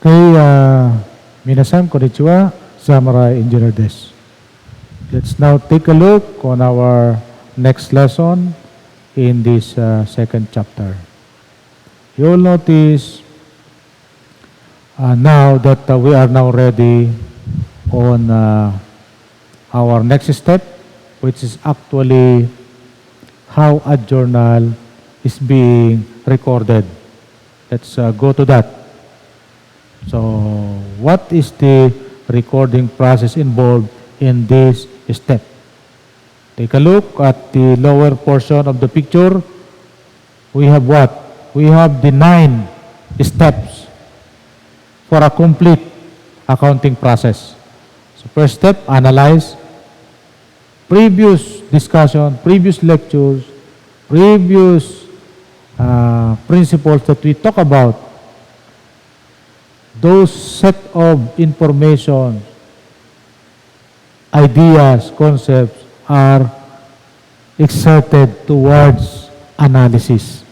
Okay, minasan, konnichiwa, Samurai Engineer desu. Let's now take a look on our next lesson in this second chapter. You'll notice now that we are now ready on our next step, which is actually how a journal is being recorded. Let's go to that. So, what is the recording process involved in this step? Take a look at the lower portion of the picture. We have what? We have the 9 steps for a complete accounting process. So, first step, analyze. Previous discussion, previous lectures, previous principles that we talk about, those set of information, ideas, concepts are exerted towards analysis.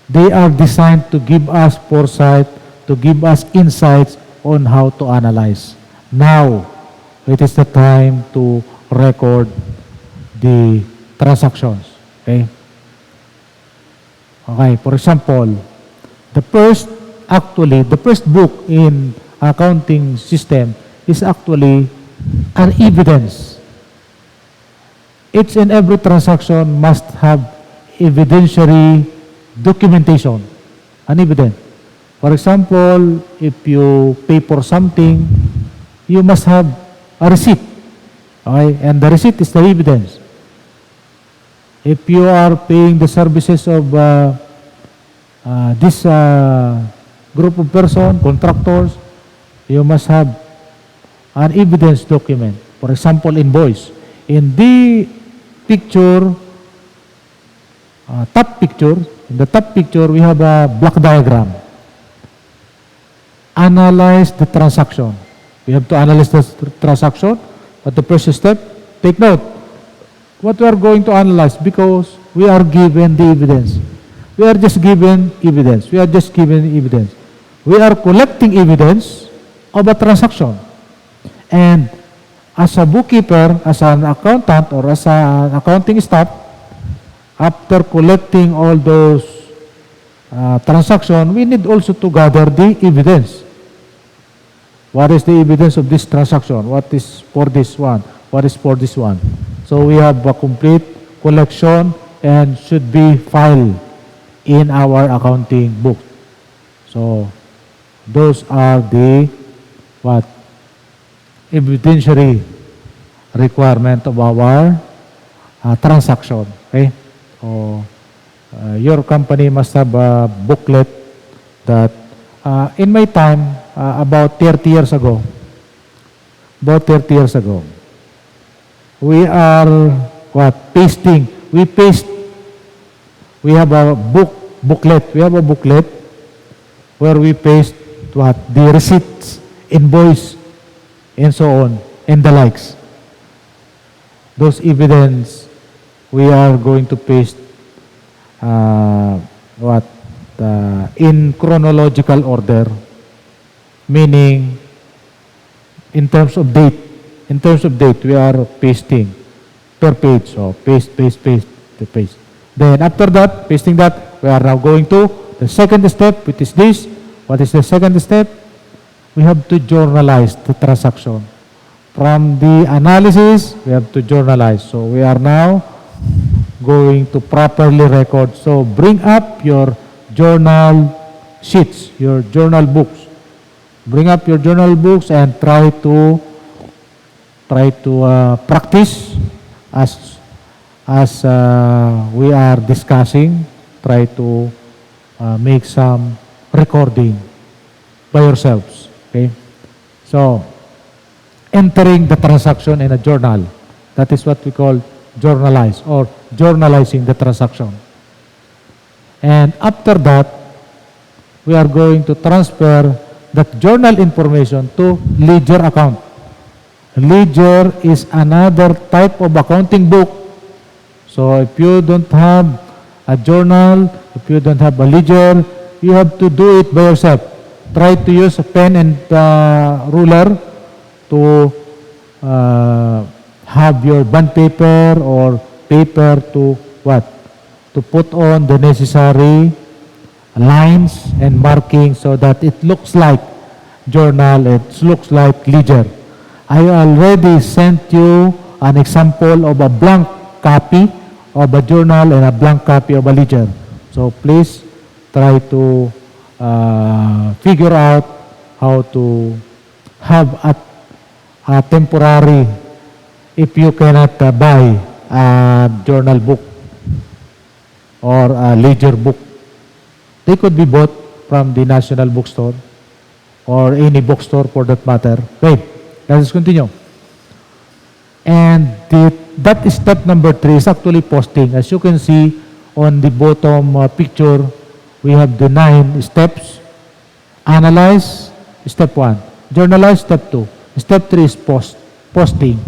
They are designed to give us foresight, to give us insights on how to analyze. Now, it is the time to record the transactions. Okay? Okay, for example, the first book in accounting system is actually an evidence. Each and every transaction must have evidentiary documentation, an evidence. For example, if you pay for something, you must have a receipt. Okay? And the receipt is the evidence. If you are paying the services of this group of person, contractors, you must have an evidence document. For example, invoice. In the picture, in the top picture, we have a block diagram. Analyze the transaction. We have to analyze the transaction. But the first step, take note. What we are going to analyze, because we are given the evidence. We are just given evidence. We are just given evidence. We are collecting evidence of a transaction. And as a bookkeeper, as an accountant, or as an accounting staff, after collecting all those transactions, we need also to gather the evidence. What is the evidence of this transaction? What is for this one? What is for this one? So we have a complete collection and should be filed in our accounting book. So those are the evidentiary requirement of our transaction. Okay? So your company must have a booklet that in my time, about 30 years ago, we are pasting. We have a booklet. We have a booklet where we paste the receipts, invoice, and so on, and the likes. Those evidence we are going to paste in chronological order, meaning in terms of date. In terms of date, we are pasting per page. So paste. Then after that, pasting that, we are now going to the second step, which is this. What is the second step? We have to journalize the transaction. From the analysis, we have to journalize. So we are now going to properly record. So bring up your journal sheets, your journal books. Bring up your journal books and try to practice as we are discussing. Try to make some recording by yourselves. Okay? So, entering the transaction in a journal. That is what we call journalize or journalizing the transaction. And after that, we are going to transfer that journal information to ledger account. Ledger is another type of accounting book. So if you don't have a journal, if you don't have a ledger, you have to do it by yourself. try to use a pen and ruler to have your bond paper or paper to what? To put on the necessary lines and markings so that it looks like journal, it looks like ledger. I already sent you an example of a blank copy of a journal and a blank copy of a ledger. So please try to figure out how to have a temporary, if you cannot buy a journal book or a ledger book. They could be bought from the National Bookstore or any bookstore for that matter. Wait, let us continue. And that is step number 3 is actually posting. As you can see on the bottom picture, we have the 9 steps. Analyze, step 1. Journalize, step 2. Step 3 is posting.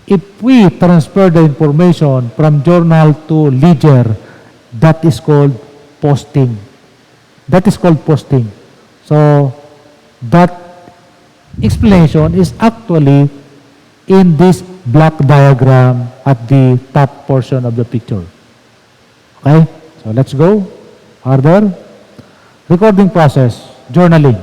If we transfer the information from journal to ledger, that is called posting. That is called posting. So, that explanation is actually in this black diagram at the top portion of the picture. Okay? So, let's go. Further. Recording process. Journaling.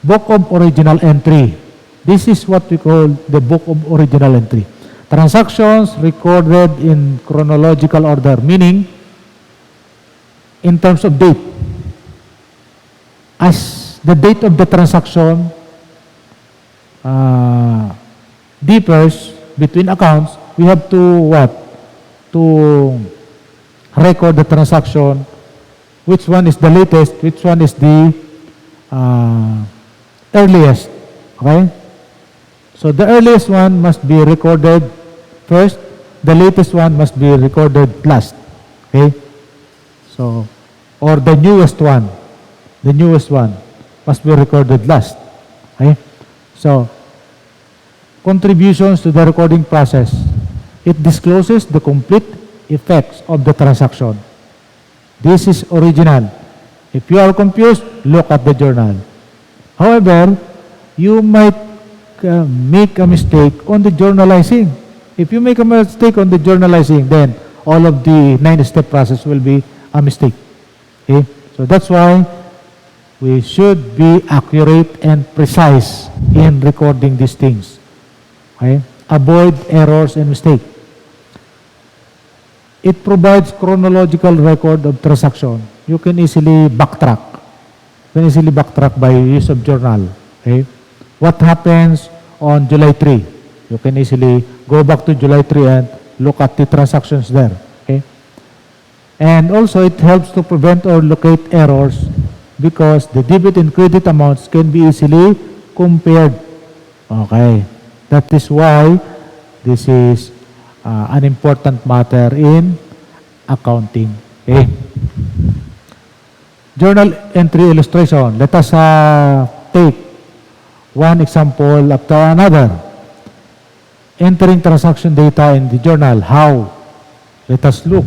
Book of original entry. This is what we call the book of original entry. Transactions recorded in chronological order, meaning in terms of date. As the date of the transaction differs between accounts, we have to what? To record the transaction. Which one is the latest? Which one is the earliest? Okay? So the earliest one must be recorded first. The latest one must be recorded last. Okay? So, or the newest one. The newest one must be recorded last. Okay? So, contributions to the recording process. It discloses the complete effects of the transaction. This is original. If you are confused, look at the journal. However, you might make a mistake on the journalizing. If you make a mistake on the journalizing, then all of the 9-step process will be a mistake. Okay? So that's why we should be accurate and precise in recording these things. Okay? Avoid errors and mistakes. It provides chronological record of transaction. You can easily backtrack. You can easily backtrack by use of journal. Okay? What happens on July 3? You can easily go back to July 3 and look at the transactions there. Okay? And also it helps to prevent or locate errors because the debit and credit amounts can be easily compared. Okay. That is why this is an important matter in accounting. Okay. Journal entry illustration. Let us take one example after another. Entering transaction data in the journal. How? Let us look.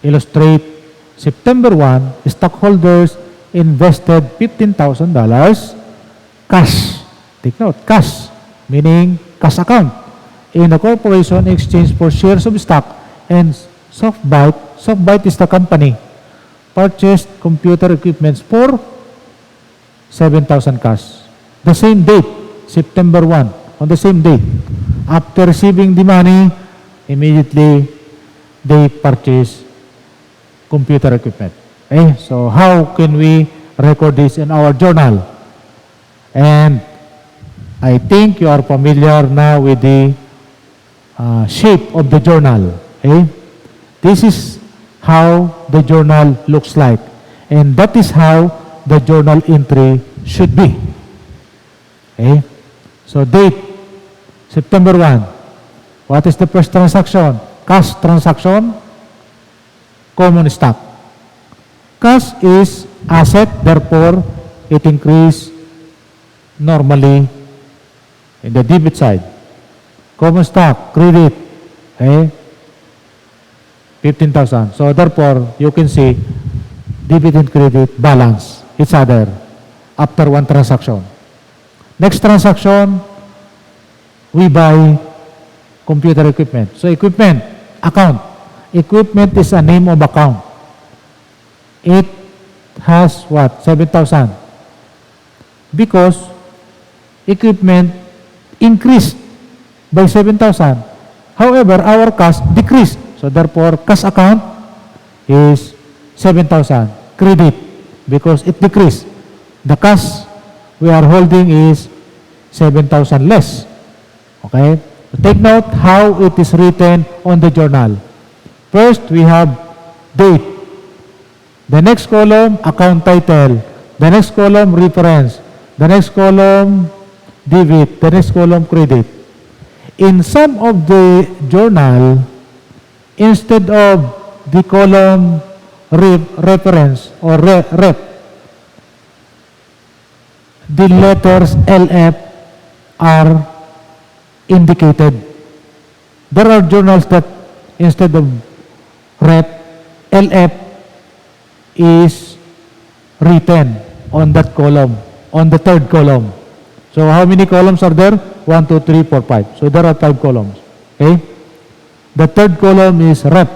Illustrate. September 1, stockholders invested $15,000 cash. Take note, cash, meaning cash account, in the corporation exchange for shares of stock, and SoftBite is the company, purchased computer equipments for 7,000 cash. The same date, September 1, on the same date. After receiving the money, immediately they purchase computer equipment. Okay? So how can we record this in our journal? And I think you are familiar now with the shape of the journal. Okay? This is how the journal looks like. And that is how the journal entry should be. Okay? So date, September 1. What is the first transaction? Cash transaction, common stock. Cash is asset, therefore it increase normally in the debit side. Common stock, credit, okay? 15,000. So therefore, you can see debit and credit balance. each other after one transaction. Next transaction, we buy computer equipment. So equipment, account. Equipment is a name of account. It has what? 7,000. Because equipment increased by 7,000. However, our cash decreased. So therefore, cash account is 7,000. Credit, because it decreased. The cash we are holding is 7,000 less. Okay? So take note how it is written on the journal. First, we have date. The next column, account title. The next column, reference. The next column, debit. The next column, credit. In some of the journal, instead of the column reference or rep, the letters LF are indicated. There are journals that instead of rep, LF is written on that column, on the third column. So how many columns are there? 1, 2, 3, 4, 5. So there are 5 columns. Okay? The third column is rep.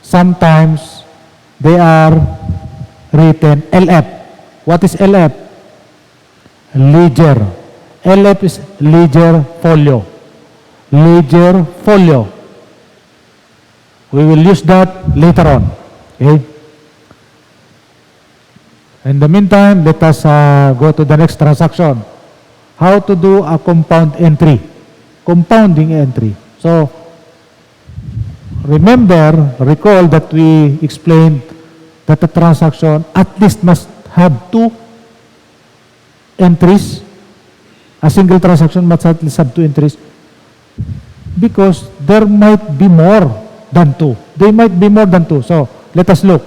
Sometimes they are written LF. What is LF? Ledger. LF is ledger folio. Ledger folio. We will use that later on. Okay? In the meantime, let us go to the next transaction. How to do a compound entry. Compounding entry. So, recall that we explained that the transaction at least must have 2 entries. A single transaction must at least have 2 entries. Because there might be more than 2. They might be more than 2. So, let us look.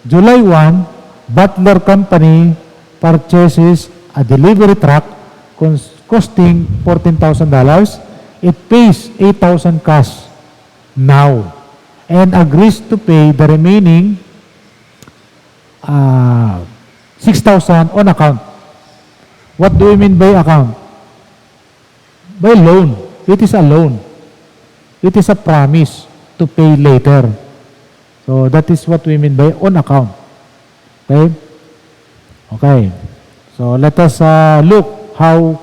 July 1, Butler Company purchases a delivery truck costing $14,000. It pays $8,000 cash now and agrees to pay the remaining $6,000 on account. What do we mean by account? By loan. It is a loan. It is a promise to pay later. So that is what we mean by on account. Okay? Okay. So let us look how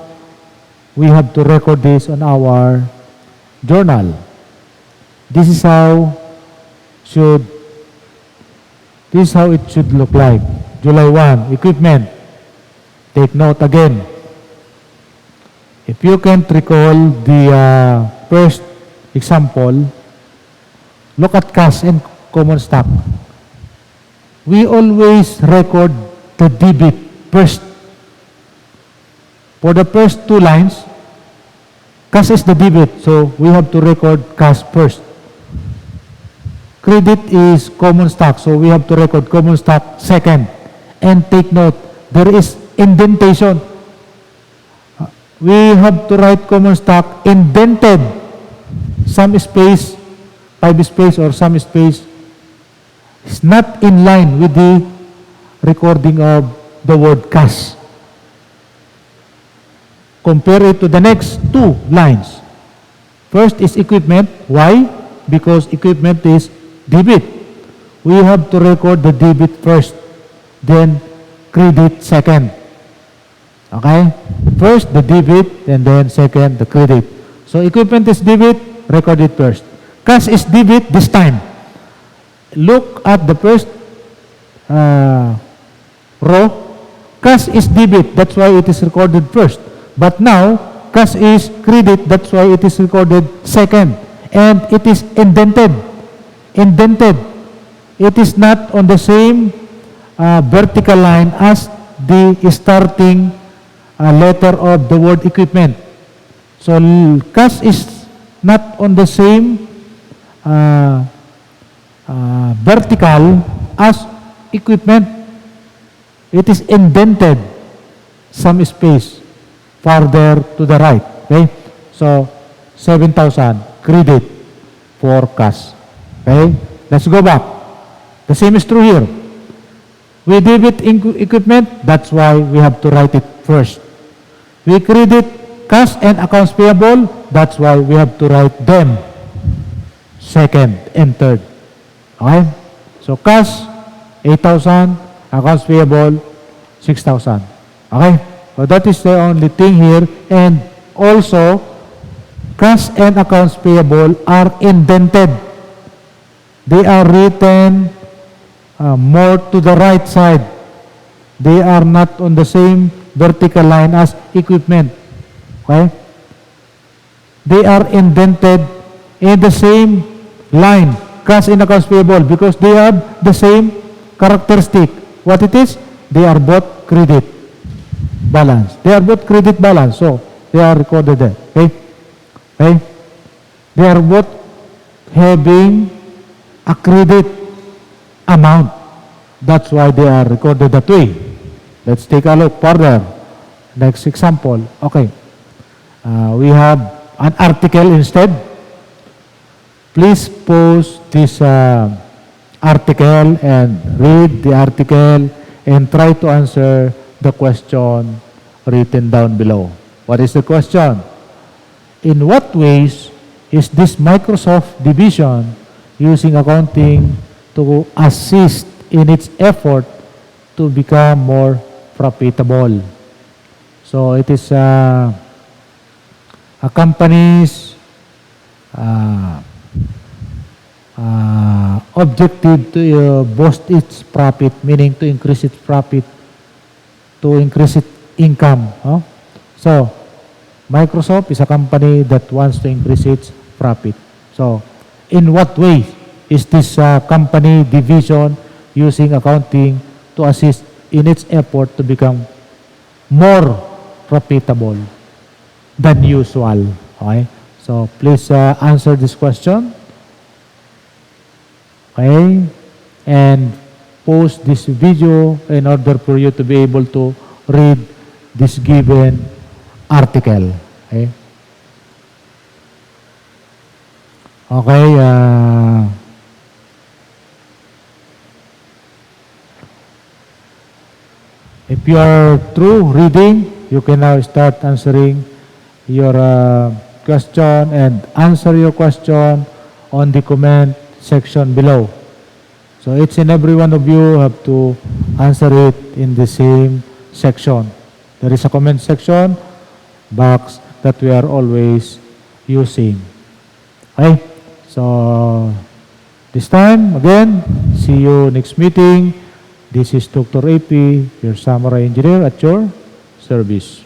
we have to record this on our journal. This is how it should look like. July 1, equipment. Take note again. If you can't recall the first example, look at cash and common stock. We always record the debit first. For the first 2 lines, cash is the debit, so we have to record cash first. Credit is common stock, so we have to record common stock second. And take note, there is indentation. We have to write common stock indented. Some space, 5 space or some space is not in line with the recording of the word cash. Compare it to the next 2 lines. First is equipment. Why? Because equipment is debit. We have to record the debit first, then credit second. Okay? First the debit, and then second the credit. So equipment is debit, record it first. Cash is debit this time. Look at the first row. Cash is debit, that's why it is recorded first. But now, cash is credit, that's why it is recorded second. And it is indented. Indented. It is not on the same vertical line as the starting letter of the word equipment. So, cash is not on the same vertical as equipment. It is indented some space farther to the right. Okay? So, 7,000 credit for cash. Okay? Let's go back. The same is true here. We debit equipment, that's why we have to write it first. We credit cash and accounts payable, that's why we have to write them second and third. Okay? So cash, 8,000, accounts payable, 6,000. Okay? So that is the only thing here. And also, cash and accounts payable are indented. They are written more to the right side. They are not on the same vertical line as equipment. Okay? They are indented in the same line, cash and accounts payable, because they have the same characteristic. What it is? They are both credit balance. They are both credit balance, so they are recorded there. Okay? Okay? They are both having a credit amount. That's why they are recorded that way. Let's take a look further. Next example. Okay. We have an article instead. Please pause this article and read the article and try to answer the question written down below. What is the question? In what ways is this Microsoft division using accounting to assist in its effort to become more profitable? So it is a company's objective to boost its profit, meaning to increase its profit, to increase its income. So Microsoft is a company that wants to increase its profit. So in what way is this company division using accounting to assist in its effort to become more profitable than usual? Okay? So please answer this question. Okay? And pause this video in order for you to be able to read this given article. Okay? Okay, if you are through reading, you can now start answering your question and answer your question on the comment section below. So each and every one of you have to answer it in the same section. There is a comment section box that we are always using. Okay? So this time, again, see you next meeting. This is Dr. AP, your Samurai Engineer at your service.